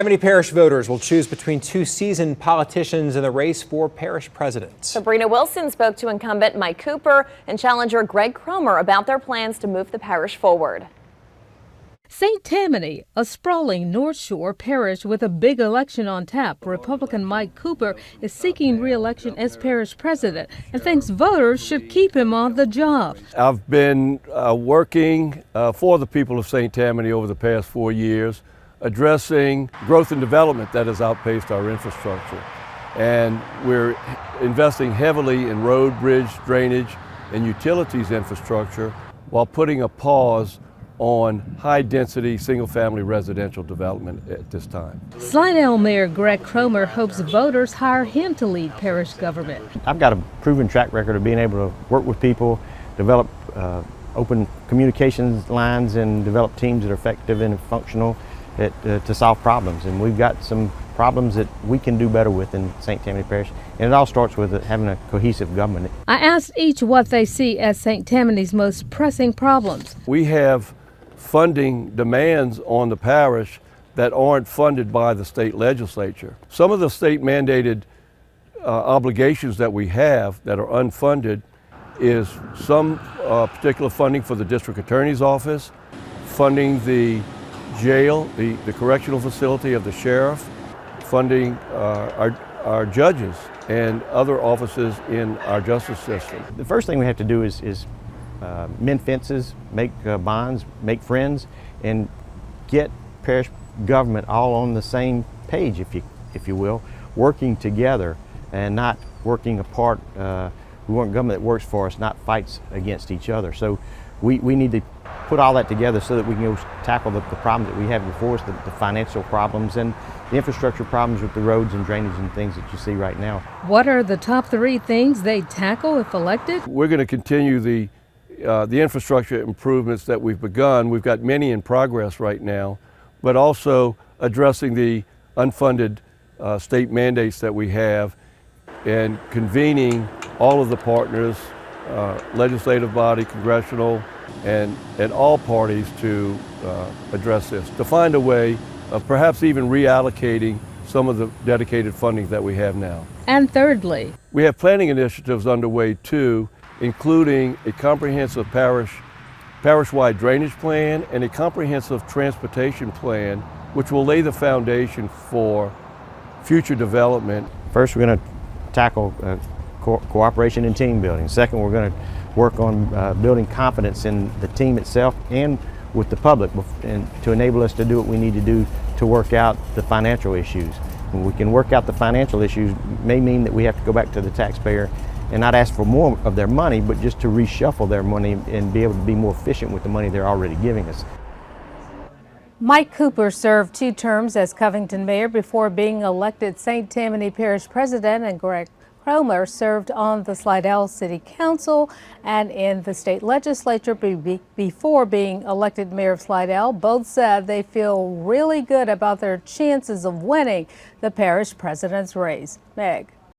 Tammany Parish voters will choose between two seasoned politicians in the race for parish president. Sabrina Wilson spoke to incumbent Mike Cooper and challenger Greg Cromer about their plans to move the parish forward. St. Tammany, a sprawling North Shore parish with a big election on tap. Republican Mike Cooper is seeking re-election as parish president and thinks voters should keep him on the job. I've been working for the people of St. Tammany over the past 4 years, addressing growth and development that has outpaced our infrastructure. And we're investing heavily in road, bridge, drainage, and utilities infrastructure while putting a pause on high-density, single-family residential development at this time. Slidell Mayor Greg Cromer hopes voters hire him to lead parish government. I've got a proven track record of being able to work with people, develop open communications lines, and develop teams that are effective and functional to solve problems. And we've got some problems that we can do better with in St. Tammany Parish. And it all starts with having a cohesive government. I asked each what they see as St. Tammany's most pressing problems. We have funding demands on the parish that aren't funded by the state legislature. Some of the state mandated obligations that we have that are unfunded is some particular funding for the district attorney's office, funding the jail, the correctional facility of the sheriff, funding our judges and other offices in our justice system. The first thing we have to do is mend fences, make bonds, make friends, and get parish government all on the same page, if you will, working together and not working apart. We want government that works for us, not fights against each other. So we need to put all that together so that we can go tackle the problems that we have before us, the financial problems and the infrastructure problems with the roads and drainage and things that you see right now. What are the top 3 things they tackle if elected? We're going to continue the infrastructure improvements that we've begun. We've got many in progress right now, but also addressing the unfunded state mandates that we have and convening all of the partners, legislative body, congressional, and all parties to address this, to find a way of perhaps even reallocating some of the dedicated funding that we have now. And thirdly, we have planning initiatives underway too, including a comprehensive parish-wide drainage plan and a comprehensive transportation plan, which will lay the foundation for future development. First, we're going to tackle cooperation and team building. Second, we're going to work on building confidence in the team itself and with the public, and to enable us to do what we need to do to work out the financial issues. When we can work out the financial issues, may mean that we have to go back to the taxpayer and not ask for more of their money, but just to reshuffle their money and be able to be more efficient with the money they're already giving us. Mike Cooper served 2 terms as Covington mayor before being elected St. Tammany Parish president, and Greg Cromer served on the Slidell City Council and in the state legislature before being elected mayor of Slidell. Both said they feel really good about their chances of winning the parish president's race. Meg.